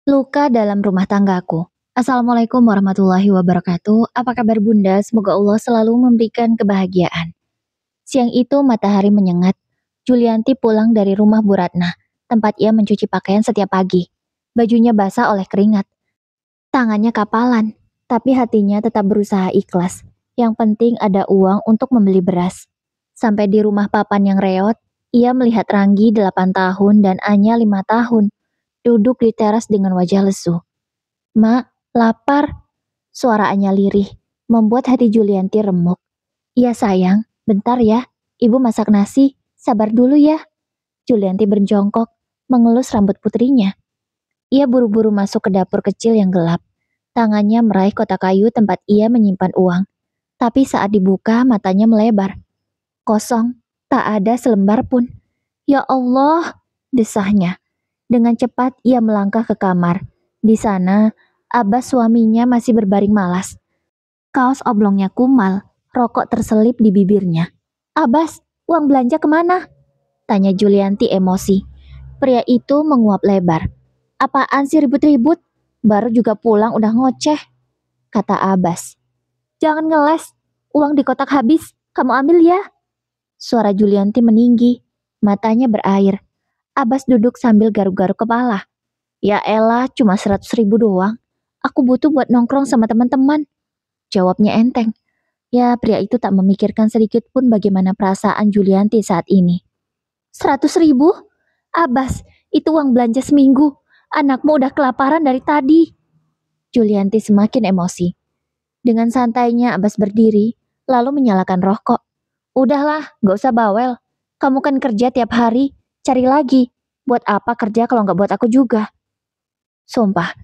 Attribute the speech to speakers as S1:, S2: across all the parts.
S1: Luka dalam rumah tanggaku. Assalamualaikum warahmatullahi wabarakatuh. Apa kabar Bunda? Semoga Allah selalu memberikan kebahagiaan. Siang itu matahari menyengat. Julianti pulang dari rumah Bu Ratna, tempat ia mencuci pakaian setiap pagi. Bajunya basah oleh keringat. Tangannya kapalan, tapi hatinya tetap berusaha ikhlas. Yang penting ada uang untuk membeli beras. Sampai di rumah papan yang reot, ia melihat Ranggi 8 tahun dan Anya 5 tahun, duduk di teras dengan wajah lesu. "Mak, lapar." Suaranya lirih, membuat hati Julianti remuk. "Iya sayang, bentar ya. Ibu masak nasi, sabar dulu ya." Julianti berjongkok, mengelus rambut putrinya. Ia buru-buru masuk ke dapur kecil yang gelap. Tangannya meraih kotak kayu tempat ia menyimpan uang. Tapi saat dibuka, matanya melebar. Kosong, tak ada selembar pun. "Ya Allah," desahnya. Dengan cepat ia melangkah ke kamar. Di sana, Abbas suaminya masih berbaring malas. Kaos oblongnya kumal, rokok terselip di bibirnya. "Abbas, uang belanja kemana?" tanya Julianti emosi. Pria itu menguap lebar. "Apaan sih ribut-ribut? Baru juga pulang udah ngoceh," kata Abbas. "Jangan ngeles, uang di kotak habis, kamu ambil ya." Suara Julianti meninggi, matanya berair. Abbas duduk sambil garuk-garuk kepala. "Ya elah, cuma 100.000 doang. Aku butuh buat nongkrong sama teman-teman," jawabnya enteng. Ya, pria itu tak memikirkan sedikit pun bagaimana perasaan Julianti saat ini. 100.000? Abbas, itu uang belanja seminggu. Anakmu udah kelaparan dari tadi. Julianti semakin emosi. Dengan santainya Abbas berdiri, lalu menyalakan rokok. "Udahlah, gak usah bawel. Kamu kan kerja tiap hari, cari lagi. Buat apa kerja kalau gak buat aku juga?" Sumpah,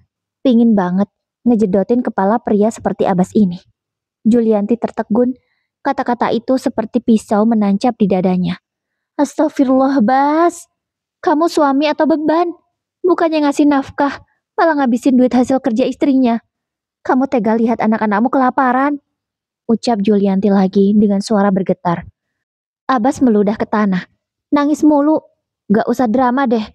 S1: pingin banget ngejedotin kepala pria seperti Abbas ini. Julianti tertegun, kata-kata itu seperti pisau menancap di dadanya. "Astagfirullah, Bas. Kamu suami atau beban? Bukannya ngasih nafkah, malah ngabisin duit hasil kerja istrinya. Kamu tega lihat anak-anakmu kelaparan," ucap Julianti lagi dengan suara bergetar. Abbas meludah ke tanah. "Nangis mulu. Gak usah drama deh.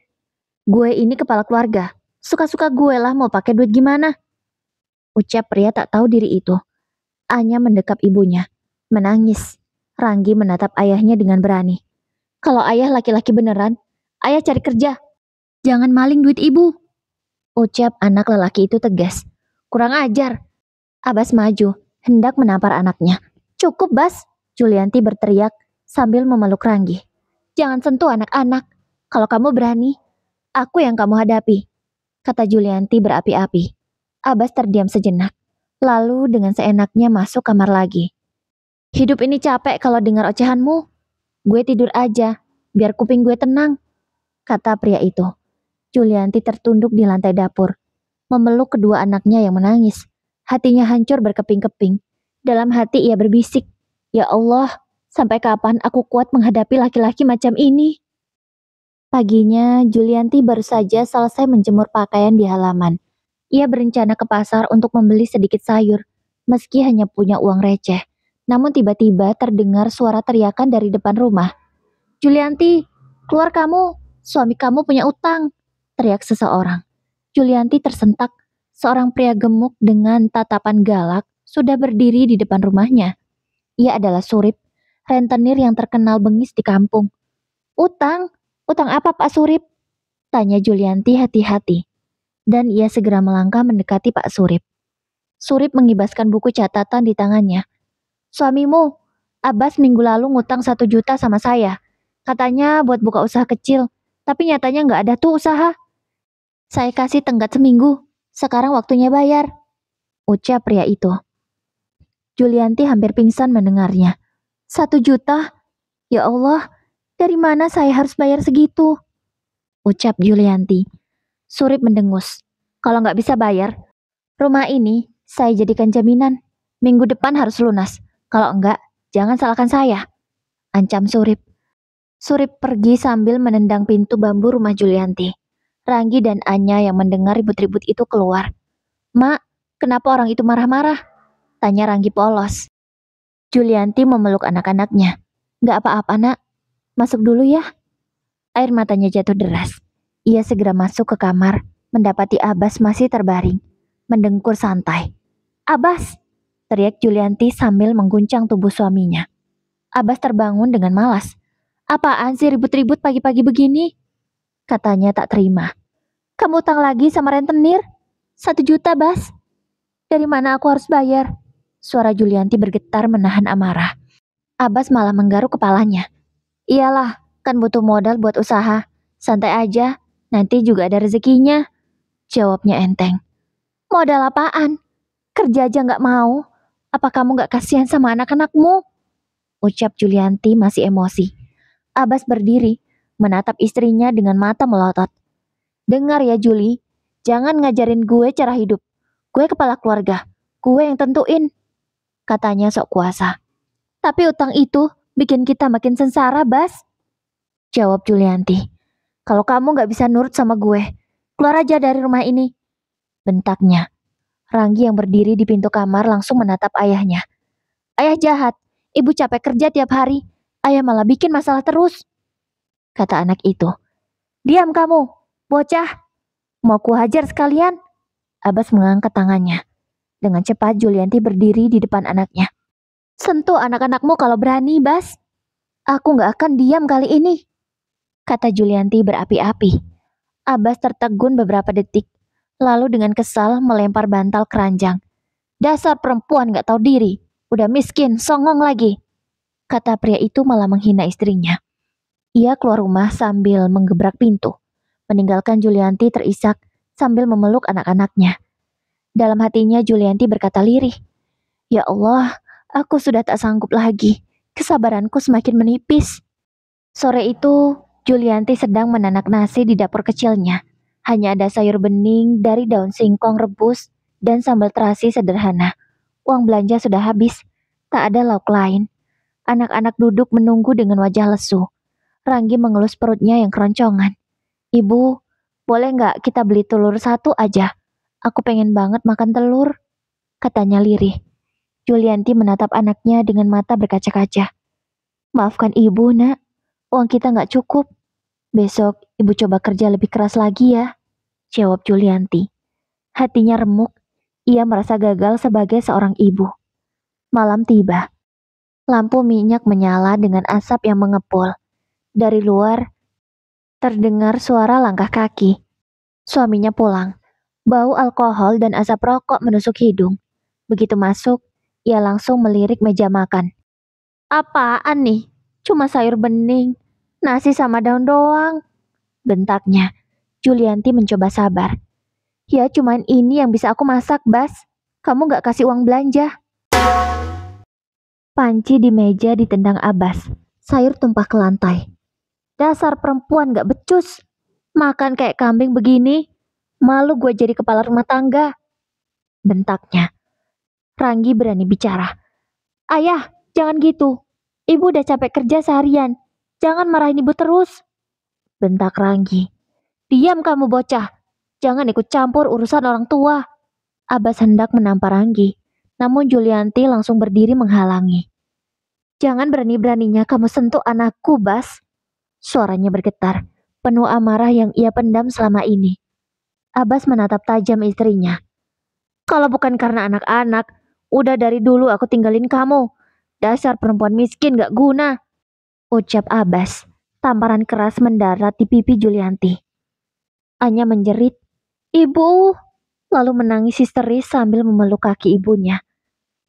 S1: Gue ini kepala keluarga. Suka-suka gue lah mau pakai duit gimana," ucap pria tak tahu diri itu. Anya mendekap ibunya, menangis. Ranggi menatap ayahnya dengan berani. "Kalau ayah laki-laki beneran, ayah cari kerja. Jangan maling duit ibu," ucap anak lelaki itu tegas. "Kurang ajar." Abbas maju, hendak menampar anaknya. "Cukup, Bas," Julianti berteriak sambil memeluk Ranggi. "Jangan sentuh anak-anak. Kalau kamu berani, aku yang kamu hadapi," kata Julianti berapi-api. Abbas terdiam sejenak, lalu dengan seenaknya masuk kamar lagi. "Hidup ini capek kalau dengar ocehanmu. Gue tidur aja, biar kuping gue tenang," kata pria itu. Julianti tertunduk di lantai dapur, memeluk kedua anaknya yang menangis. Hatinya hancur berkeping-keping. Dalam hati ia berbisik, "Ya Allah, sampai kapan aku kuat menghadapi laki-laki macam ini?" Paginya, Julianti baru saja selesai menjemur pakaian di halaman. Ia berencana ke pasar untuk membeli sedikit sayur, meski hanya punya uang receh. Namun tiba-tiba terdengar suara teriakan dari depan rumah. "Julianti, keluar kamu, suami kamu punya utang," teriak seseorang. Julianti tersentak, seorang pria gemuk dengan tatapan galak sudah berdiri di depan rumahnya. Ia adalah Surip, rentenir yang terkenal bengis di kampung. "Utang? Utang apa Pak Surip?" tanya Julianti hati-hati. Dan ia segera melangkah mendekati Pak Surip. Surip mengibaskan buku catatan di tangannya. "Suamimu, Abbas minggu lalu ngutang 1 juta sama saya. Katanya buat buka usaha kecil, tapi nyatanya nggak ada tuh usaha. Saya kasih tenggat seminggu, sekarang waktunya bayar," ucap pria itu. Julianti hampir pingsan mendengarnya. 1 juta? Ya Allah, dari mana saya harus bayar segitu? Ucap Julianti. Surip mendengus. "Kalau nggak bisa bayar, rumah ini saya jadikan jaminan. Minggu depan harus lunas. Kalau enggak, jangan salahkan saya," ancam Surip. Surip pergi sambil menendang pintu bambu rumah Julianti. Ranggi dan Anya yang mendengar ribut-ribut itu keluar. "Mak, kenapa orang itu marah-marah?" tanya Ranggi polos. Julianti memeluk anak-anaknya. "Gak apa-apa nak, masuk dulu ya." Air matanya jatuh deras. Ia segera masuk ke kamar, mendapati Abbas masih terbaring, mendengkur santai. "Abbas!" teriak Julianti sambil mengguncang tubuh suaminya. Abbas terbangun dengan malas. "Apaan sih ribut-ribut pagi-pagi begini?" katanya tak terima. "Kamu utang lagi sama rentenir? 1 juta, Bas. Dari mana aku harus bayar?" Suara Julianti bergetar menahan amarah. Abbas malah menggaruk kepalanya. "Iyalah, kan butuh modal buat usaha. Santai aja, nanti juga ada rezekinya," jawabnya enteng. "Modal apaan? Kerja aja nggak mau. Apa kamu nggak kasihan sama anak-anakmu?" ucap Julianti masih emosi. Abbas berdiri, menatap istrinya dengan mata melotot. "Dengar ya Juli, jangan ngajarin gue cara hidup. Gue kepala keluarga, gue yang tentuin," katanya sok kuasa. "Tapi utang itu bikin kita makin sengsara, Bas," jawab Julianti. "Kalau kamu nggak bisa nurut sama gue, keluar aja dari rumah ini," bentaknya. Ranggi yang berdiri di pintu kamar langsung menatap ayahnya. "Ayah jahat, ibu capek kerja tiap hari, ayah malah bikin masalah terus," kata anak itu. "Diam kamu, bocah. Mau kuhajar sekalian?" Abbas mengangkat tangannya. Dengan cepat Julianti berdiri di depan anaknya. "Sentuh anak-anakmu kalau berani, Bas. Aku nggak akan diam kali ini," kata Julianti berapi-api. Abbas tertegun beberapa detik, lalu dengan kesal melempar bantal keranjang. "Dasar perempuan gak tahu diri, udah miskin, songong lagi," kata pria itu malah menghina istrinya. Ia keluar rumah sambil menggebrak pintu, meninggalkan Julianti terisak sambil memeluk anak-anaknya. Dalam hatinya Julianti berkata lirih, "Ya Allah, aku sudah tak sanggup lagi, kesabaranku semakin menipis." Sore itu, Julianti sedang menanak nasi di dapur kecilnya. Hanya ada sayur bening dari daun singkong rebus dan sambal terasi sederhana. Uang belanja sudah habis, tak ada lauk lain. Anak-anak duduk menunggu dengan wajah lesu. Ranggi mengelus perutnya yang keroncongan. "Ibu, boleh nggak kita beli telur 1 aja? Aku pengen banget makan telur," katanya lirih. Julianti menatap anaknya dengan mata berkaca-kaca. "Maafkan ibu, nak. Uang kita nggak cukup. Besok ibu coba kerja lebih keras lagi ya," jawab Julianti. Hatinya remuk. Ia merasa gagal sebagai seorang ibu. Malam tiba. Lampu minyak menyala dengan asap yang mengepul. Dari luar, terdengar suara langkah kaki. Suaminya pulang. Bau alkohol dan asap rokok menusuk hidung. Begitu masuk, ia langsung melirik meja makan. "Apaan nih? Cuma sayur bening, nasi sama daun doang," bentaknya. Julianti mencoba sabar. "Ya cuman ini yang bisa aku masak, Bas. Kamu gak kasih uang belanja." Panci di meja ditendang Abbas. Sayur tumpah ke lantai. "Dasar perempuan gak becus. Makan kayak kambing begini. Malu gue jadi kepala rumah tangga," bentaknya. Ranggi berani bicara. "Ayah, jangan gitu. Ibu udah capek kerja seharian. Jangan marahin ibu terus," bentak Ranggi. "Diam kamu bocah. Jangan ikut campur urusan orang tua." Abbas hendak menampar Ranggi, namun Julianti langsung berdiri menghalangi. "Jangan berani-beraninya kamu sentuh anakku, Bas." Suaranya bergetar, penuh amarah yang ia pendam selama ini. Abbas menatap tajam istrinya. "Kalau bukan karena anak-anak, udah dari dulu aku tinggalin kamu. Dasar perempuan miskin gak guna," ucap Abbas. Tamparan keras mendarat di pipi Julianti. Anya menjerit, "Ibu!" lalu menangis histeris sambil memeluk kaki ibunya.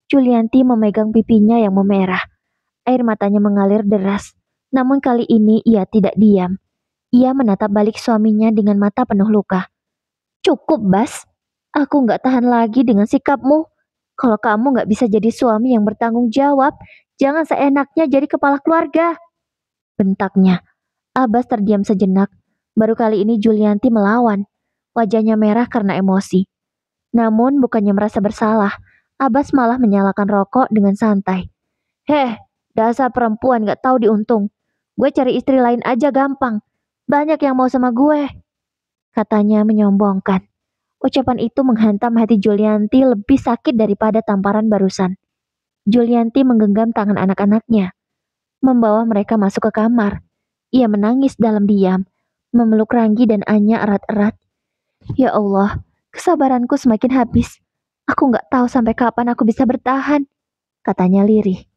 S1: Julianti memegang pipinya yang memerah. Air matanya mengalir deras. Namun kali ini ia tidak diam. Ia menatap balik suaminya dengan mata penuh luka. "Cukup, Bas. Aku gak tahan lagi dengan sikapmu. Kalau kamu gak bisa jadi suami yang bertanggung jawab, jangan seenaknya jadi kepala keluarga," bentaknya. Abbas terdiam sejenak. Baru kali ini Julianti melawan. Wajahnya merah karena emosi. Namun bukannya merasa bersalah, Abbas malah menyalakan rokok dengan santai. "Heh, dasar perempuan gak tahu diuntung. Gue cari istri lain aja gampang. Banyak yang mau sama gue," katanya menyombongkan. Ucapan itu menghantam hati Julianti lebih sakit daripada tamparan barusan. Julianti menggenggam tangan anak-anaknya, membawa mereka masuk ke kamar. Ia menangis dalam diam, memeluk Ranggi dan Anya erat-erat. Ya Allah, kesabaranku semakin habis. Aku nggak tahu sampai kapan aku bisa bertahan, katanya lirih.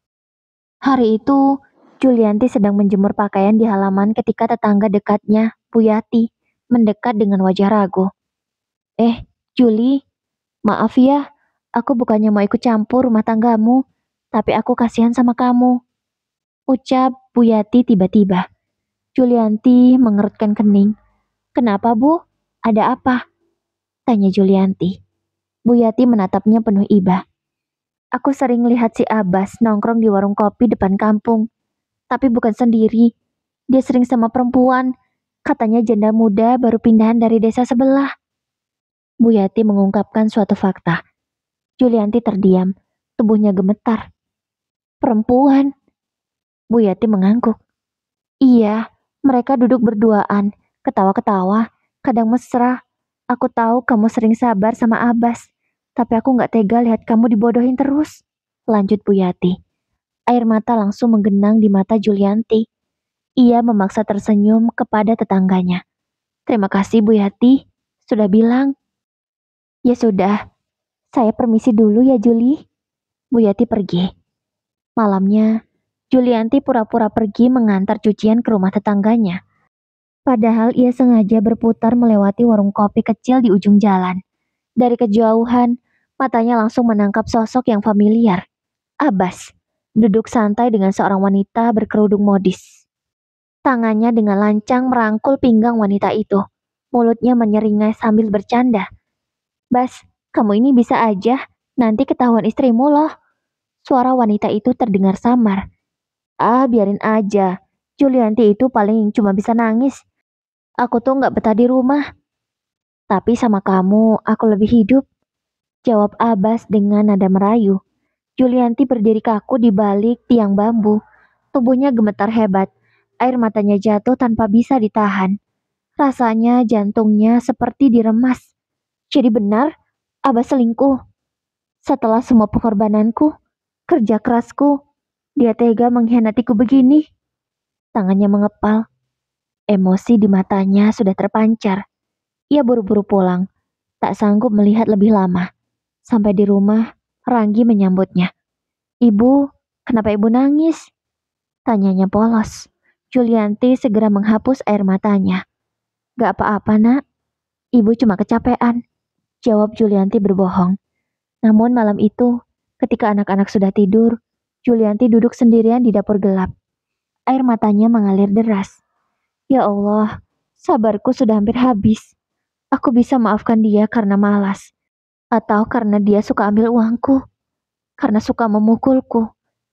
S1: Hari itu, Julianti sedang menjemur pakaian di halaman ketika tetangga dekatnya, Bu Yati, mendekat dengan wajah ragu. Juli, maaf ya, aku bukannya mau ikut campur rumah tanggamu, tapi aku kasihan sama kamu, ucap Bu Yati tiba-tiba. Julianti mengerutkan kening. Kenapa, Bu? Ada apa? Tanya Julianti. Bu Yati menatapnya penuh iba. Aku sering lihat si Abbas nongkrong di warung kopi depan kampung. Tapi bukan sendiri. Dia sering sama perempuan. Katanya janda muda baru pindahan dari desa sebelah. Bu Yati mengungkapkan suatu fakta. Julianti terdiam. Tubuhnya gemetar. Perempuan? Bu Yati mengangguk. Iya, mereka duduk berduaan. Ketawa-ketawa. Kadang mesra. Aku tahu kamu sering sabar sama Abbas. Tapi aku gak tega lihat kamu dibodohin terus. Lanjut Bu Yati. Air mata langsung menggenang di mata Julianti. Ia memaksa tersenyum kepada tetangganya. Terima kasih Bu Yati, sudah bilang. Ya sudah, saya permisi dulu ya Juli. Bu Yati pergi. Malamnya, Julianti pura-pura pergi mengantar cucian ke rumah tetangganya. Padahal ia sengaja berputar melewati warung kopi kecil di ujung jalan. Dari kejauhan, matanya langsung menangkap sosok yang familiar. Abbas, duduk santai dengan seorang wanita berkerudung modis. Tangannya dengan lancang merangkul pinggang wanita itu. Mulutnya menyeringai sambil bercanda. Bas, kamu ini bisa aja, nanti ketahuan istrimu loh. Suara wanita itu terdengar samar. Ah, biarin aja. Julianti itu paling cuma bisa nangis. Aku tuh nggak betah di rumah. Tapi sama kamu, aku lebih hidup. Jawab Abbas dengan nada merayu. Julianti berdiri kaku di balik tiang bambu. Tubuhnya gemetar hebat. Air matanya jatuh tanpa bisa ditahan. Rasanya jantungnya seperti diremas. Jadi benar, Abah selingkuh. Setelah semua pengorbananku, kerja kerasku, dia tega mengkhianatiku begini. Tangannya mengepal. Emosi di matanya sudah terpancar. Ia buru-buru pulang. Tak sanggup melihat lebih lama. Sampai di rumah, Ranggi menyambutnya. Ibu, kenapa ibu nangis? Tanyanya polos. Julianti segera menghapus air matanya. Gak apa-apa nak, ibu cuma kecapean. Jawab Julianti berbohong. Namun malam itu, ketika anak-anak sudah tidur, Julianti duduk sendirian di dapur gelap. Air matanya mengalir deras. Ya Allah, sabarku sudah hampir habis. Aku bisa maafkan dia karena malas. Atau karena dia suka ambil uangku. Karena suka memukulku.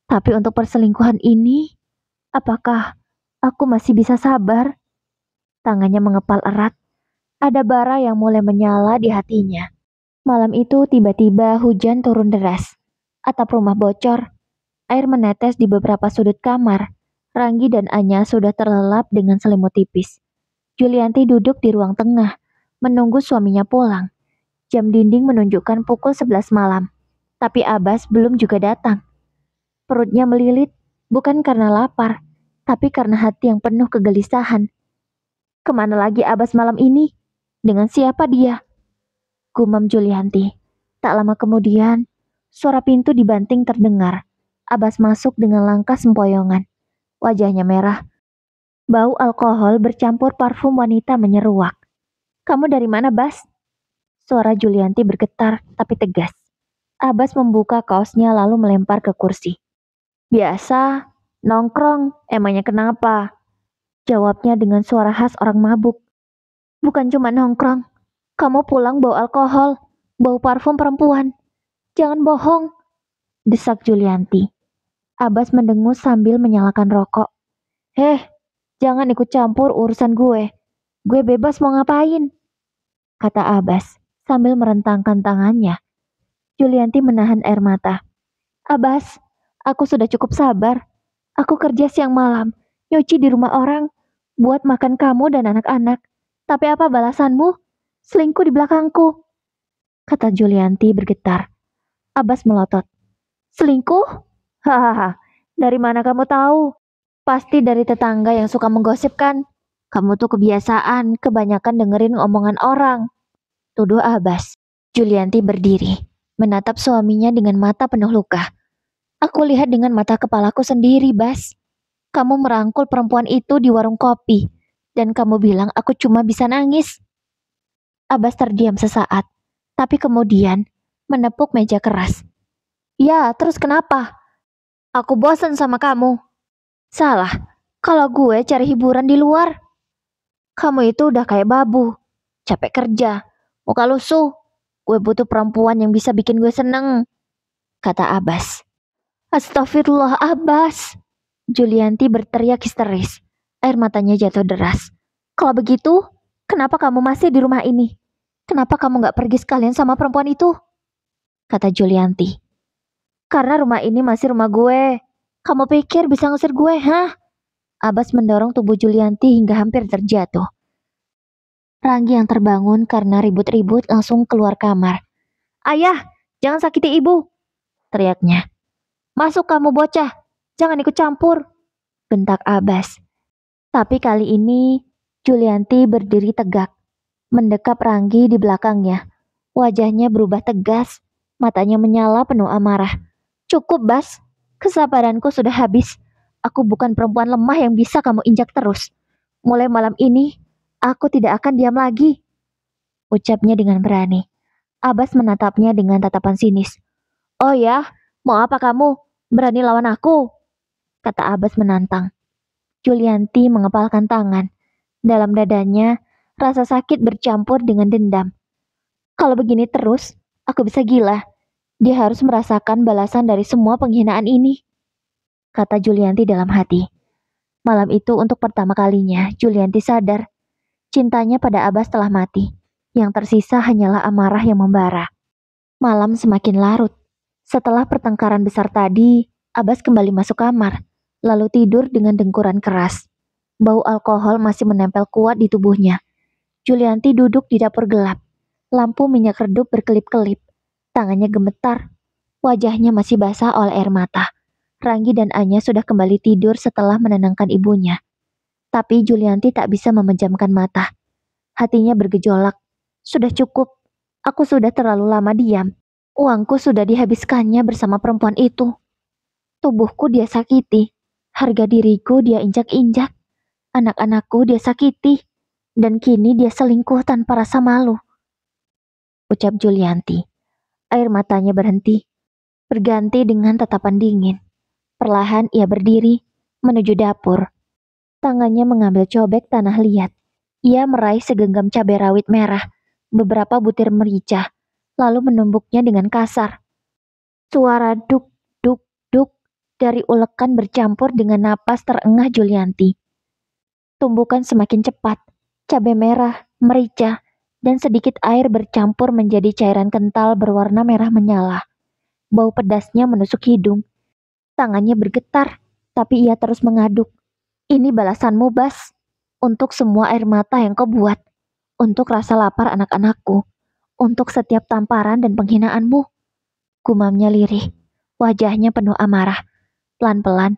S1: Tapi untuk perselingkuhan ini, apakah aku masih bisa sabar? Tangannya mengepal erat. Ada bara yang mulai menyala di hatinya. Malam itu tiba-tiba hujan turun deras. Atap rumah bocor. Air menetes di beberapa sudut kamar. Ranggi dan Anya sudah terlelap dengan selimut tipis. Julianti duduk di ruang tengah, menunggu suaminya pulang. Jam dinding menunjukkan pukul 11 malam. Tapi Abbas belum juga datang. Perutnya melilit, bukan karena lapar, tapi karena hati yang penuh kegelisahan. Kemana lagi Abbas malam ini? Dengan siapa dia? Gumam Julianti. Tak lama kemudian, suara pintu dibanting terdengar. Abbas masuk dengan langkah sempoyongan. Wajahnya merah. Bau alkohol bercampur parfum wanita menyeruak. Kamu dari mana, Bas? Suara Julianti bergetar tapi tegas. Abbas membuka kaosnya lalu melempar ke kursi. Biasa, nongkrong, emangnya kenapa? Jawabnya dengan suara khas orang mabuk. Bukan cuma nongkrong. Kamu pulang bawa alkohol, bau parfum perempuan. Jangan bohong, desak Julianti. Abbas mendengus sambil menyalakan rokok. Jangan ikut campur urusan gue. Gue bebas mau ngapain, kata Abbas sambil merentangkan tangannya. Julianti menahan air mata. Abbas, aku sudah cukup sabar. Aku kerja siang malam, nyuci di rumah orang, buat makan kamu dan anak-anak. Tapi apa balasanmu? Selingkuh di belakangku, kata Julianti bergetar. Abbas melotot. Selingkuh? Hahaha, dari mana kamu tahu? Pasti dari tetangga yang suka menggosipkan. Kamu tuh kebiasaan, kebanyakan dengerin omongan orang. tuduh Abbas. Julianti berdiri, menatap suaminya dengan mata penuh luka. Aku lihat dengan mata kepalaku sendiri, Bas. Kamu merangkul perempuan itu di warung kopi, dan kamu bilang aku cuma bisa nangis. Abbas terdiam sesaat, tapi kemudian menepuk meja keras. Ya, terus kenapa? Aku bosan sama kamu. Salah, kalau gue cari hiburan di luar. Kamu itu udah kayak babu, capek kerja, muka lusuh. Gue butuh perempuan yang bisa bikin gue seneng, kata Abbas. Astagfirullah, Abbas. Julianti berteriak histeris. Air matanya jatuh deras. Kalau begitu, kenapa kamu masih di rumah ini? Kenapa kamu gak pergi sekalian sama perempuan itu? Kata Julianti. Karena rumah ini masih rumah gue. Kamu pikir bisa ngusir gue, hah? Abbas mendorong tubuh Julianti hingga hampir terjatuh. Ranggi yang terbangun karena ribut-ribut langsung keluar kamar. Ayah, jangan sakiti ibu, teriaknya. Masuk kamu bocah, jangan ikut campur, bentak Abbas. Tapi kali ini Julianti berdiri tegak, mendekap Ranggi di belakangnya. Wajahnya berubah tegas, matanya menyala penuh amarah. Cukup, Bas. Kesabaranku sudah habis. Aku bukan perempuan lemah yang bisa kamu injak terus. Mulai malam ini, aku tidak akan diam lagi. Ucapnya dengan berani. Abbas menatapnya dengan tatapan sinis. Oh ya, mau apa kamu? Berani lawan aku? Kata Abbas menantang. Julianti mengepalkan tangan. Dalam dadanya, rasa sakit bercampur dengan dendam. Kalau begini terus, aku bisa gila. Dia harus merasakan balasan dari semua penghinaan ini, kata Julianti dalam hati. Malam itu untuk pertama kalinya, Julianti sadar cintanya pada Abbas telah mati. Yang tersisa hanyalah amarah yang membara. Malam semakin larut. Setelah pertengkaran besar tadi, Abbas kembali masuk kamar, lalu tidur dengan dengkuran keras. Bau alkohol masih menempel kuat di tubuhnya. Julianti duduk di dapur gelap. Lampu minyak redup berkelip-kelip. Tangannya gemetar. Wajahnya masih basah oleh air mata. Ranggi dan Anya sudah kembali tidur setelah menenangkan ibunya. Tapi Julianti tak bisa memejamkan mata. Hatinya bergejolak. Sudah cukup. Aku sudah terlalu lama diam. Uangku sudah dihabiskannya bersama perempuan itu. Tubuhku dia sakiti. Harga diriku dia injak-injak. Anak-anakku dia sakiti. Dan kini dia selingkuh tanpa rasa malu. Ucap Julianti. Air matanya berhenti. Berganti dengan tatapan dingin. Perlahan ia berdiri, menuju dapur. Tangannya mengambil cobek tanah liat. Ia meraih segenggam cabai rawit merah, beberapa butir merica, lalu menumbuknya dengan kasar. Suara duk, duk, duk dari ulekan bercampur dengan napas terengah Julianti. Tumbukan semakin cepat, cabai merah, merica, dan sedikit air bercampur menjadi cairan kental berwarna merah menyala. Bau pedasnya menusuk hidung. Tangannya bergetar, tapi ia terus mengaduk. Ini balasanmu, Bas. Untuk semua air mata yang kau buat. Untuk rasa lapar anak-anakku. Untuk setiap tamparan dan penghinaanmu. Gumamnya lirih. Wajahnya penuh amarah. Pelan-pelan,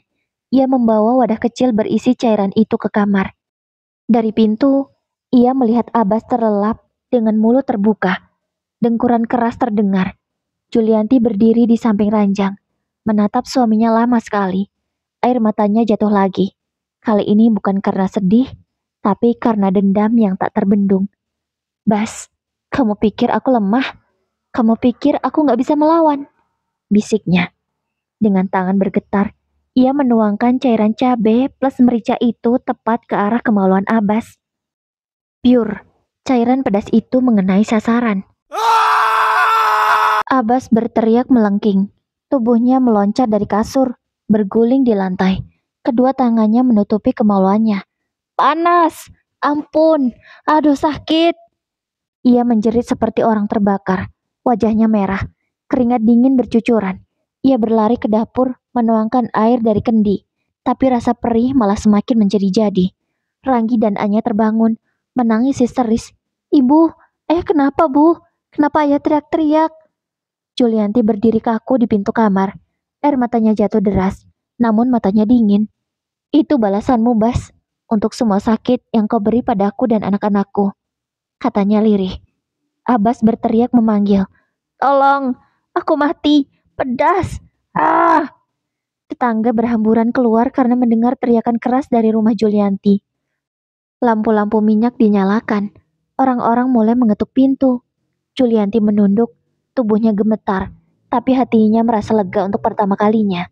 S1: ia membawa wadah kecil berisi cairan itu ke kamar. Dari pintu, ia melihat Abbas terlelap dengan mulut terbuka. Dengkuran keras terdengar. Julianti berdiri di samping ranjang. Menatap suaminya lama sekali. Air matanya jatuh lagi. Kali ini bukan karena sedih, tapi karena dendam yang tak terbendung. Bas, kamu pikir aku lemah? Kamu pikir aku gak bisa melawan? Bisiknya. Dengan tangan bergetar, ia menuangkan cairan cabai plus merica itu tepat ke arah kemaluan Abbas. Pure, cairan pedas itu mengenai sasaran. Abbas berteriak melengking. Tubuhnya meloncat dari kasur, berguling di lantai. Kedua tangannya menutupi kemaluannya. Panas! Ampun! Aduh sakit! Ia menjerit seperti orang terbakar. Wajahnya merah. Keringat dingin bercucuran. Ia berlari ke dapur, menuangkan air dari kendi. Tapi rasa perih malah semakin menjadi-jadi. Ranggi dan Anya terbangun, menangis histeris. Ibu, kenapa bu? Kenapa ayah teriak-teriak? Julianti berdiri kaku di pintu kamar. Air matanya jatuh deras, namun matanya dingin. Itu balasanmu, Bas, untuk semua sakit yang kau beri padaku dan anak-anakku, katanya lirih. Abbas berteriak memanggil, "Tolong, aku mati, pedas!" Ah! Tetangga berhamburan keluar karena mendengar teriakan keras dari rumah Julianti. Lampu-lampu minyak dinyalakan. Orang-orang mulai mengetuk pintu. Julianti menunduk, tubuhnya gemetar, tapi hatinya merasa lega untuk pertama kalinya.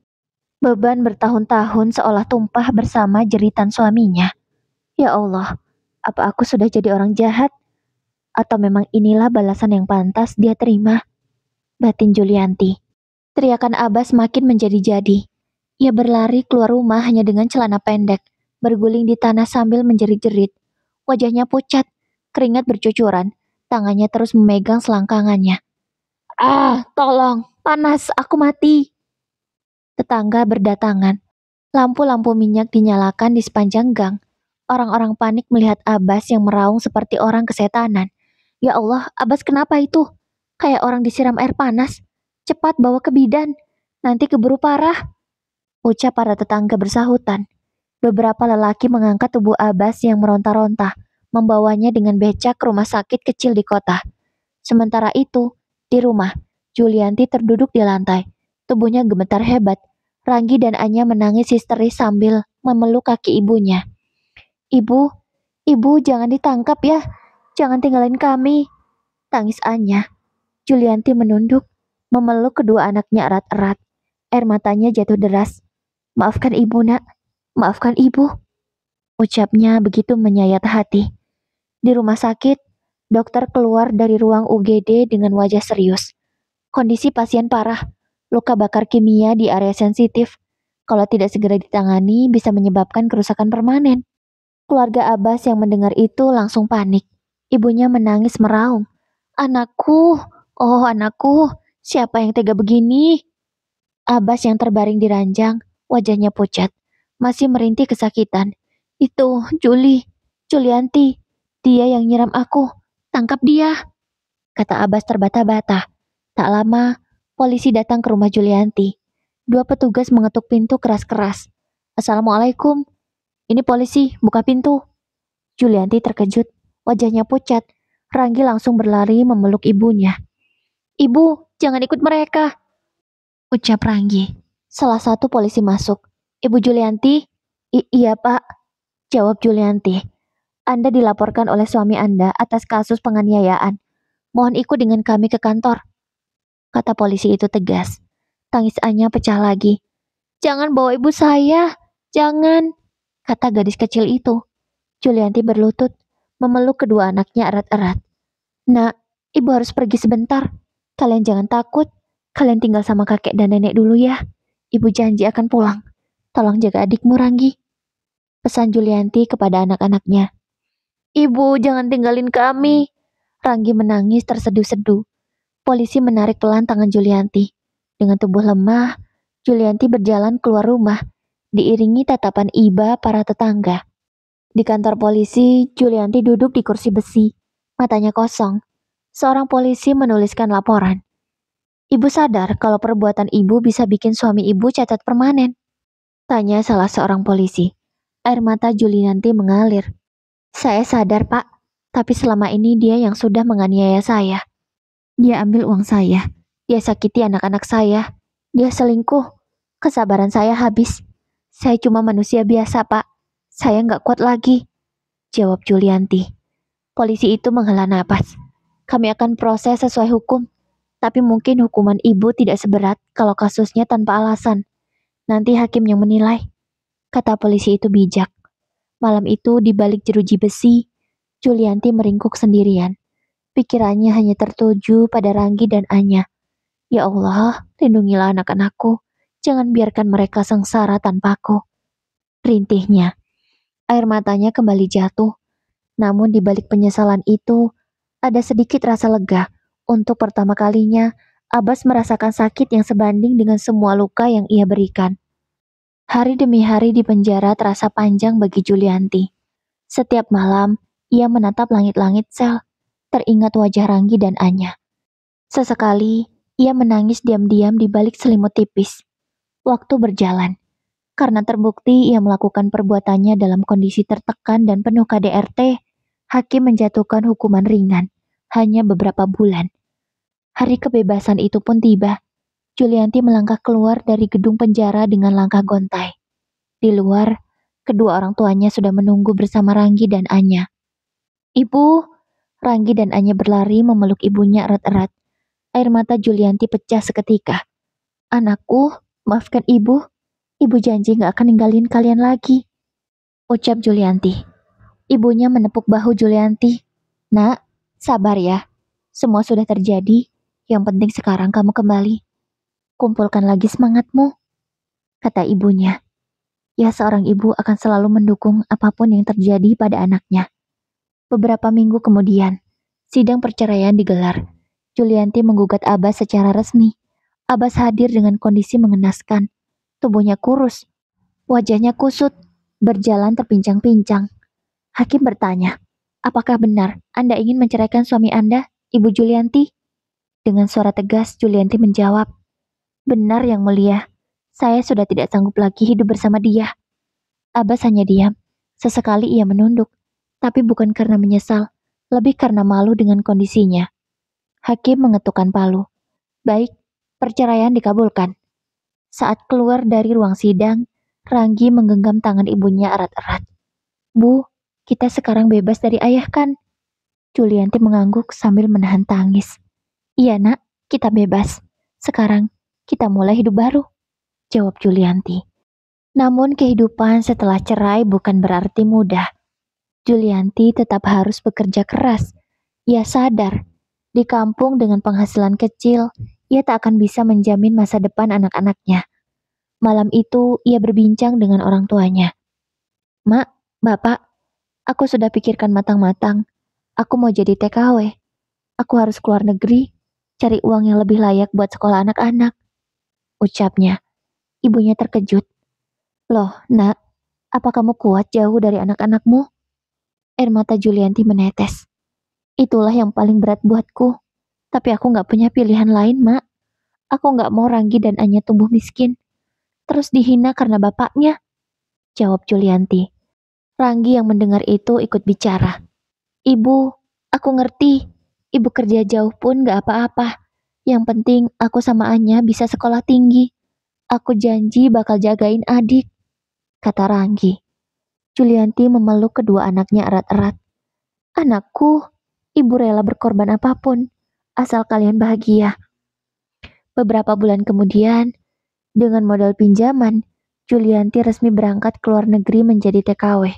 S1: Beban bertahun-tahun seolah tumpah bersama jeritan suaminya. Ya Allah, apa aku sudah jadi orang jahat? Atau memang inilah balasan yang pantas dia terima? Batin Julianti. Teriakan Abbas makin menjadi-jadi. Ia berlari keluar rumah hanya dengan celana pendek, berguling di tanah sambil menjerit-jerit. Wajahnya pucat, keringat bercucuran, tangannya terus memegang selangkangannya. Ah, tolong, panas, aku mati. Tetangga berdatangan. Lampu-lampu minyak dinyalakan di sepanjang gang. Orang-orang panik melihat Abbas yang meraung seperti orang kesetanan. Ya Allah, Abbas kenapa itu? Kayak orang disiram air panas. Cepat bawa ke bidan, nanti keburu parah. Ucap para tetangga bersahutan. Beberapa lelaki mengangkat tubuh Abbas yang meronta-ronta, membawanya dengan becak ke rumah sakit kecil di kota. Sementara itu, di rumah, Julianti terduduk di lantai. Tubuhnya gemetar hebat. Ranggi dan Anya menangis histeris sambil memeluk kaki ibunya. Ibu, ibu jangan ditangkap ya. Jangan tinggalin kami. Tangis Anya. Julianti menunduk, memeluk kedua anaknya erat-erat. Air matanya jatuh deras. Maafkan ibu, nak. Maafkan ibu. Ucapnya begitu menyayat hati. Di rumah sakit, dokter keluar dari ruang UGD dengan wajah serius. Kondisi pasien parah, luka bakar kimia di area sensitif. Kalau tidak segera ditangani, bisa menyebabkan kerusakan permanen. Keluarga Abbas yang mendengar itu langsung panik. Ibunya menangis meraung. Anakku, oh anakku, siapa yang tega begini? Abbas yang terbaring di ranjang, wajahnya pucat, masih merintih kesakitan. Itu, Julianti, dia yang nyiram aku. Tangkap dia, kata Abbas terbata-bata. Tak lama, polisi datang ke rumah Julianti. Dua petugas mengetuk pintu keras-keras. Assalamualaikum, ini polisi, buka pintu. Julianti terkejut, wajahnya pucat. Ranggi langsung berlari memeluk ibunya. Ibu, jangan ikut mereka, ucap Ranggi. Salah satu polisi masuk. Ibu Julianti? Iya pak, jawab Julianti. Anda dilaporkan oleh suami Anda atas kasus penganiayaan. Mohon ikut dengan kami ke kantor, kata polisi itu tegas. Tangis Anya pecah lagi. Jangan bawa ibu saya, jangan, kata gadis kecil itu. Julianti berlutut, memeluk kedua anaknya erat-erat. Nak, ibu harus pergi sebentar. Kalian jangan takut, kalian tinggal sama kakek dan nenek dulu ya. Ibu janji akan pulang. Tolong jaga adikmu, Ranggi. Pesan Julianti kepada anak-anaknya. Ibu, jangan tinggalin kami. Ranggi menangis terseduh-seduh. Polisi menarik pelan tangan Julianti. Dengan tubuh lemah, Julianti berjalan keluar rumah, diiringi tatapan iba para tetangga. Di kantor polisi, Julianti duduk di kursi besi, matanya kosong. Seorang polisi menuliskan laporan. Ibu sadar kalau perbuatan ibu bisa bikin suami ibu cacat permanen? Tanya salah seorang polisi. Air mata Julianti mengalir. Saya sadar, Pak. Tapi selama ini dia yang sudah menganiaya saya. Dia ambil uang saya. Dia sakiti anak-anak saya. Dia selingkuh. Kesabaran saya habis. Saya cuma manusia biasa, Pak. Saya nggak kuat lagi, jawab Julianti. Polisi itu menghela napas. Kami akan proses sesuai hukum. Tapi mungkin hukuman ibu tidak seberat kalau kasusnya tanpa alasan. Nanti hakim yang menilai, kata polisi itu bijak. Malam itu di balik jeruji besi, Julianti meringkuk sendirian. Pikirannya hanya tertuju pada Ranggi dan Anya. Ya Allah, lindungilah anak-anakku. Jangan biarkan mereka sengsara tanpaku. Rintihnya. Air matanya kembali jatuh. Namun di balik penyesalan itu, ada sedikit rasa lega. Untuk pertama kalinya, Abbas merasakan sakit yang sebanding dengan semua luka yang ia berikan. Hari demi hari di penjara terasa panjang bagi Julianti. Setiap malam, ia menatap langit-langit sel, teringat wajah Ranggi dan Anya. Sesekali, ia menangis diam-diam di balik selimut tipis. Waktu berjalan. Karena terbukti ia melakukan perbuatannya dalam kondisi tertekan dan penuh KDRT, hakim menjatuhkan hukuman ringan, hanya beberapa bulan. Hari kebebasan itu pun tiba. Julianti melangkah keluar dari gedung penjara dengan langkah gontai. Di luar, kedua orang tuanya sudah menunggu bersama Ranggi dan Anya. "Ibu!" Ranggi dan Anya berlari memeluk ibunya erat-erat. Air mata Julianti pecah seketika. "Anakku, maafkan ibu. Ibu janji gak akan ninggalin kalian lagi," ucap Julianti. Ibunya menepuk bahu Julianti. "Nak, sabar ya. Semua sudah terjadi. Yang penting sekarang kamu kembali. Kumpulkan lagi semangatmu," kata ibunya. Ya, seorang ibu akan selalu mendukung apapun yang terjadi pada anaknya. Beberapa minggu kemudian, sidang perceraian digelar. Julianti menggugat Abbas secara resmi. Abbas hadir dengan kondisi mengenaskan. Tubuhnya kurus, wajahnya kusut, berjalan terpincang-pincang. Hakim bertanya, "Apakah benar Anda ingin menceraikan suami Anda, Ibu Julianti?" Dengan suara tegas, Julianti menjawab, "Benar, Yang Mulia. Saya sudah tidak sanggup lagi hidup bersama dia." Abbas hanya diam. Sesekali ia menunduk, tapi bukan karena menyesal, lebih karena malu dengan kondisinya. Hakim mengetukkan palu. "Baik, perceraian dikabulkan." Saat keluar dari ruang sidang, Ranggi menggenggam tangan ibunya erat-erat. "Bu, kita sekarang bebas dari ayah kan?" Julianti mengangguk sambil menahan tangis. "Iya nak, kita bebas. Sekarang kita mulai hidup baru," jawab Julianti. Namun kehidupan setelah cerai bukan berarti mudah. Julianti tetap harus bekerja keras. Ia sadar, di kampung dengan penghasilan kecil, ia tak akan bisa menjamin masa depan anak-anaknya. Malam itu, ia berbincang dengan orang tuanya. "Mak, Bapak, aku sudah pikirkan matang-matang. Aku mau jadi TKW. Aku harus keluar negeri, cari uang yang lebih layak buat sekolah anak-anak," ucapnya. Ibunya terkejut. "Loh, Nak, apa kamu kuat jauh dari anak-anakmu?" Air mata Julianti menetes. "Itulah yang paling berat buatku. Tapi aku gak punya pilihan lain, Mak. Aku gak mau Ranggi dan Anya tumbuh miskin. Terus dihina karena bapaknya," jawab Julianti. Ranggi yang mendengar itu ikut bicara. "Ibu, aku ngerti. Ibu kerja jauh pun gak apa-apa. Yang penting aku sama Anya bisa sekolah tinggi. Aku janji bakal jagain adik," kata Ranggi. Julianti memeluk kedua anaknya erat-erat. "Anakku, ibu rela berkorban apapun, asal kalian bahagia." Beberapa bulan kemudian, dengan modal pinjaman, Julianti resmi berangkat ke luar negeri menjadi TKW.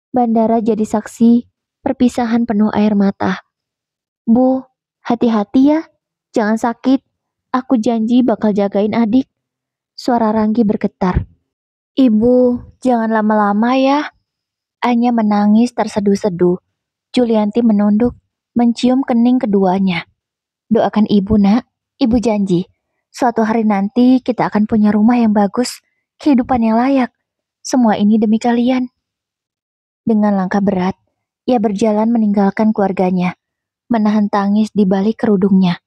S1: Bandara jadi saksi perpisahan penuh air mata. "Bu, hati-hati ya, jangan sakit. Aku janji bakal jagain adik," suara Ranggi bergetar. "Ibu, jangan lama-lama ya." Anya menangis terseduh-seduh. Julianti menunduk, mencium kening keduanya. "Doakan ibu, Nak. Ibu janji, suatu hari nanti kita akan punya rumah yang bagus, kehidupan yang layak. Semua ini demi kalian." Dengan langkah berat, ia berjalan meninggalkan keluarganya, menahan tangis di balik kerudungnya.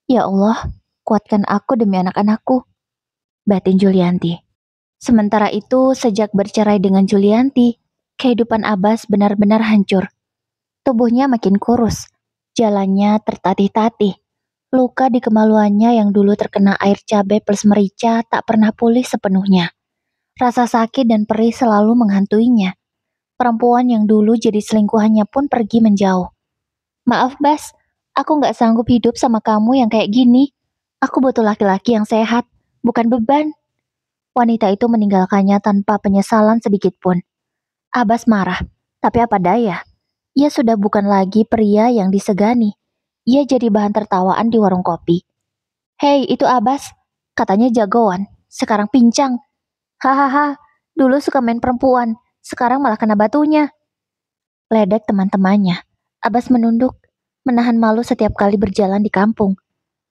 S1: "Ya Allah, kuatkan aku demi anak-anakku," batin Julianti. Sementara itu, sejak bercerai dengan Julianti, kehidupan Abbas benar-benar hancur. Tubuhnya makin kurus, jalannya tertatih-tatih. Luka di kemaluannya yang dulu terkena air cabai plus merica tak pernah pulih sepenuhnya. Rasa sakit dan perih selalu menghantuinya. Perempuan yang dulu jadi selingkuhannya pun pergi menjauh. "Maaf Bas, aku gak sanggup hidup sama kamu yang kayak gini. Aku butuh laki-laki yang sehat, bukan beban." Wanita itu meninggalkannya tanpa penyesalan sedikit pun. Abbas marah, tapi apa daya? Ia sudah bukan lagi pria yang disegani. Ia jadi bahan tertawaan di warung kopi. "Hei, itu Abbas. Katanya jagoan, sekarang pincang. Hahaha, dulu suka main perempuan, sekarang malah kena batunya," ledek teman-temannya. Abbas menunduk, menahan malu setiap kali berjalan di kampung.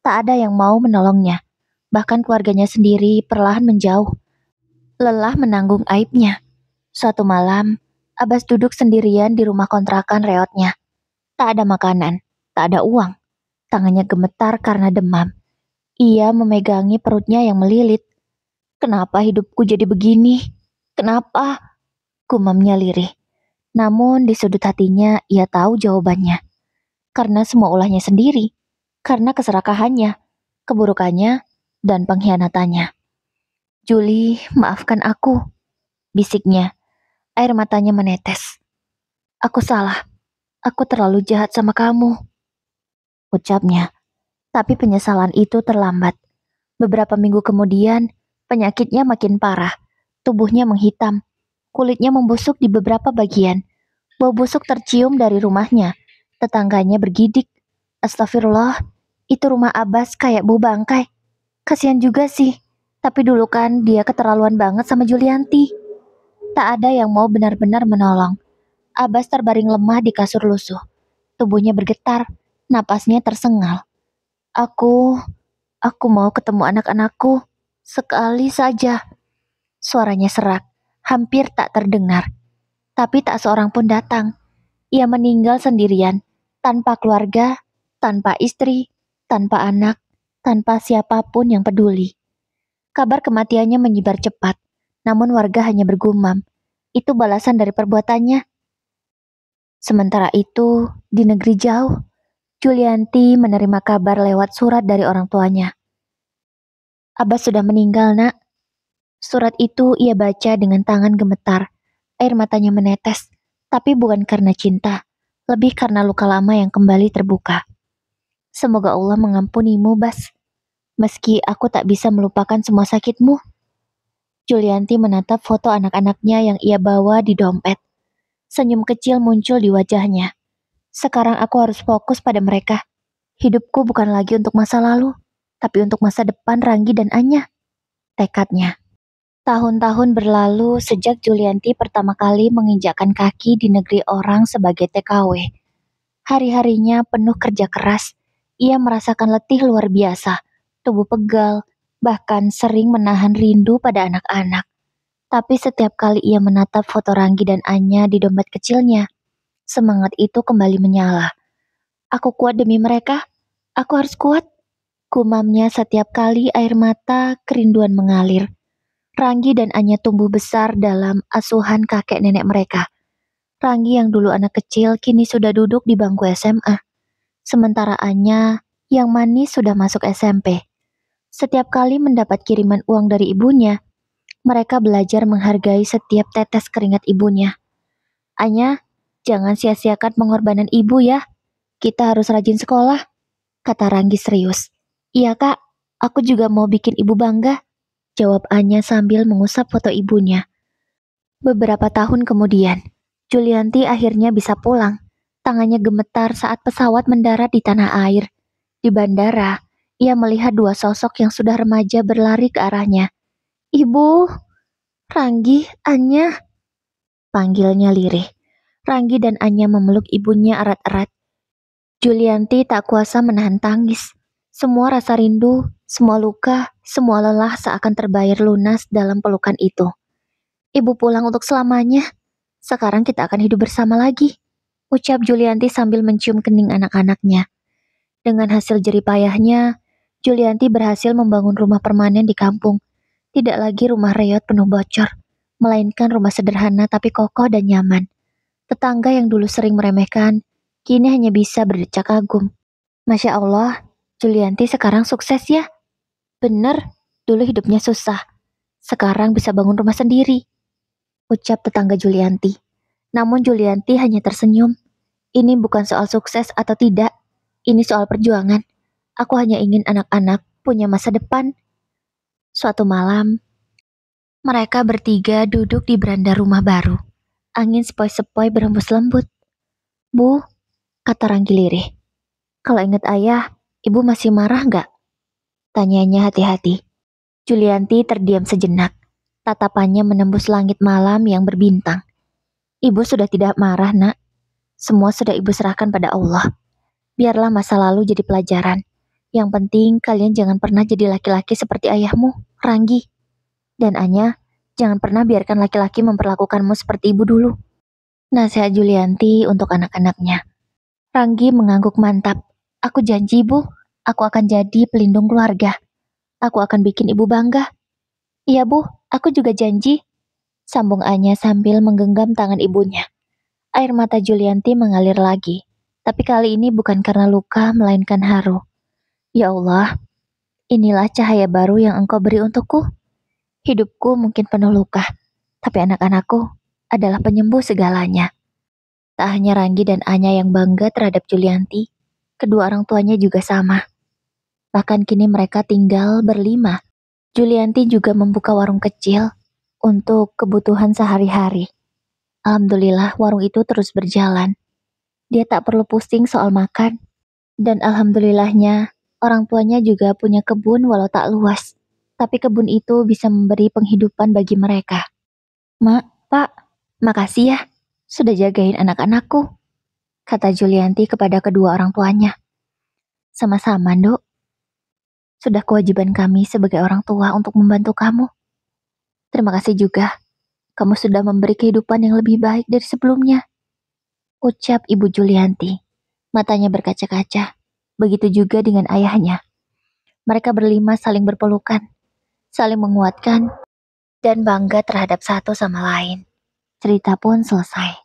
S1: Tak ada yang mau menolongnya. Bahkan keluarganya sendiri perlahan menjauh. Lelah menanggung aibnya. Suatu malam, Abbas duduk sendirian di rumah kontrakan reotnya. Tak ada makanan, tak ada uang. Tangannya gemetar karena demam. Ia memegangi perutnya yang melilit. "Kenapa hidupku jadi begini? Kenapa?" gumamnya lirih. Namun di sudut hatinya ia tahu jawabannya. karena semua ulahnya sendiri, karena keserakahannya, keburukannya, dan pengkhianatannya. Julie, maafkan aku, bisiknya. Air matanya menetes. Aku salah, aku terlalu jahat sama kamu, ucapnya. Tapi penyesalan itu terlambat. Beberapa minggu kemudian, penyakitnya makin parah. Tubuhnya menghitam, kulitnya membusuk di beberapa bagian. Bau busuk tercium dari rumahnya. Tetangganya bergidik. Astagfirullah, itu rumah Abbas kayak bau bangkai. Kasihan juga sih. Tapi dulu kan dia keterlaluan banget sama Julianti. Tak ada yang mau benar-benar menolong. Abbas terbaring lemah di kasur lusuh. Tubuhnya bergetar, napasnya tersengal. Aku mau ketemu anak-anakku. Sekali saja. Suaranya serak, hampir tak terdengar. Tapi tak seorang pun datang. Ia meninggal sendirian, tanpa keluarga, tanpa istri, tanpa anak, tanpa siapapun yang peduli. Kabar kematiannya menyebar cepat, namun warga hanya bergumam. Itu balasan dari perbuatannya. Sementara itu, di negeri jauh, Julianti menerima kabar lewat surat dari orang tuanya. Abbas sudah meninggal, nak. Surat itu ia baca dengan tangan gemetar. Air matanya menetes, tapi bukan karena cinta, lebih karena luka lama yang kembali terbuka. Semoga Allah mengampunimu, Bas. Meski aku tak bisa melupakan semua sakitmu. Julianti menatap foto anak-anaknya yang ia bawa di dompet. Senyum kecil muncul di wajahnya. Sekarang aku harus fokus pada mereka. Hidupku bukan lagi untuk masa lalu, tapi untuk masa depan Ranggi dan Anya. Tekadnya. Tahun-tahun berlalu sejak Julianti pertama kali menginjakkan kaki di negeri orang sebagai TKW. Hari-harinya penuh kerja keras. Ia merasakan letih luar biasa, tubuh pegal, bahkan sering menahan rindu pada anak-anak. Tapi setiap kali ia menatap foto Ranggi dan Anya di dompet kecilnya, semangat itu kembali menyala. Aku kuat demi mereka, aku harus kuat. Gumamnya setiap kali air mata kerinduan mengalir. Ranggi dan Anya tumbuh besar dalam asuhan kakek nenek mereka. Ranggi yang dulu anak kecil kini sudah duduk di bangku SMA. Sementara Anya yang manis sudah masuk SMP. Setiap kali mendapat kiriman uang dari ibunya, mereka belajar menghargai setiap tetes keringat ibunya. Anya, jangan sia-siakan pengorbanan ibu ya. Kita harus rajin sekolah, kata Ranggi serius. Iya kak, aku juga mau bikin ibu bangga, jawab Anya sambil mengusap foto ibunya. Beberapa tahun kemudian, Julianti akhirnya bisa pulang. Tangannya gemetar saat pesawat mendarat di tanah air. Di bandara, ia melihat dua sosok yang sudah remaja berlari ke arahnya. Ibu, Ranggi, Anya, panggilnya lirih. Ranggi dan Anya memeluk ibunya erat-erat. Julianti tak kuasa menahan tangis. Semua rasa rindu, semua luka, semua lelah seakan terbayar lunas dalam pelukan itu. Ibu pulang untuk selamanya. Sekarang kita akan hidup bersama lagi, ucap Julianti sambil mencium kening anak-anaknya. Dengan hasil jerih payahnya, Julianti berhasil membangun rumah permanen di kampung. Tidak lagi rumah reot penuh bocor, melainkan rumah sederhana tapi kokoh dan nyaman. Tetangga yang dulu sering meremehkan, kini hanya bisa berdecak kagum. Masya Allah, Julianti sekarang sukses ya. Bener, dulu hidupnya susah. Sekarang bisa bangun rumah sendiri, ucap tetangga Julianti. Namun Julianti hanya tersenyum. Ini bukan soal sukses atau tidak, ini soal perjuangan. Aku hanya ingin anak-anak punya masa depan. Suatu malam, mereka bertiga duduk di beranda rumah baru. Angin sepoi-sepoi berhembus lembut. Bu, kata Ranggi lirih. Kalau ingat ayah, ibu masih marah nggak? Tanyanya hati-hati. Julianti terdiam sejenak. Tatapannya menembus langit malam yang berbintang. Ibu sudah tidak marah, nak. Semua sudah ibu serahkan pada Allah. Biarlah masa lalu jadi pelajaran. Yang penting kalian jangan pernah jadi laki-laki seperti ayahmu, Ranggi. Dan Anya, jangan pernah biarkan laki-laki memperlakukanmu seperti ibu dulu. Nasihat Julianti untuk anak-anaknya. Ranggi mengangguk mantap. Aku janji, Bu. Aku akan jadi pelindung keluarga. Aku akan bikin ibu bangga. Iya, Bu. Aku juga janji. Sambung Anya sambil menggenggam tangan ibunya. Air mata Julianti mengalir lagi. Tapi kali ini bukan karena luka, melainkan haru. Ya Allah, inilah cahaya baru yang Engkau beri untukku. Hidupku mungkin penuh luka, tapi anak-anakku adalah penyembuh segalanya. Tak hanya Ranggi dan Anya yang bangga terhadap Julianti, kedua orang tuanya juga sama. Bahkan kini mereka tinggal berlima. Julianti juga membuka warung kecil untuk kebutuhan sehari-hari. Alhamdulillah warung itu terus berjalan. Dia tak perlu pusing soal makan. Dan alhamdulillahnya, orang tuanya juga punya kebun walau tak luas. Tapi kebun itu bisa memberi penghidupan bagi mereka. Mak, Pak, makasih ya sudah jagain anak-anakku, kata Julianti kepada kedua orang tuanya. Sama-sama, Nduk. Sudah kewajiban kami sebagai orang tua untuk membantu kamu. Terima kasih juga. Kamu sudah memberi kehidupan yang lebih baik dari sebelumnya, ucap Ibu Julianti. Matanya berkaca-kaca. Begitu juga dengan ayahnya. Mereka berlima saling berpelukan, saling menguatkan, dan bangga terhadap satu sama lain. Cerita pun selesai.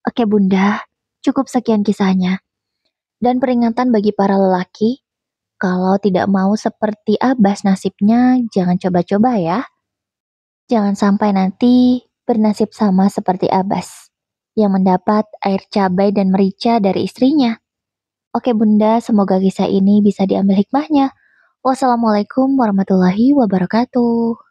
S1: Oke Bunda, cukup sekian kisahnya. Dan peringatan bagi para lelaki, kalau tidak mau seperti Abbas nasibnya, jangan coba-coba ya. Jangan sampai nanti bernasib sama seperti Abbas, yang mendapat air cabai dan merica dari istrinya. Oke Bunda, semoga kisah ini bisa diambil hikmahnya. Wassalamualaikum warahmatullahi wabarakatuh.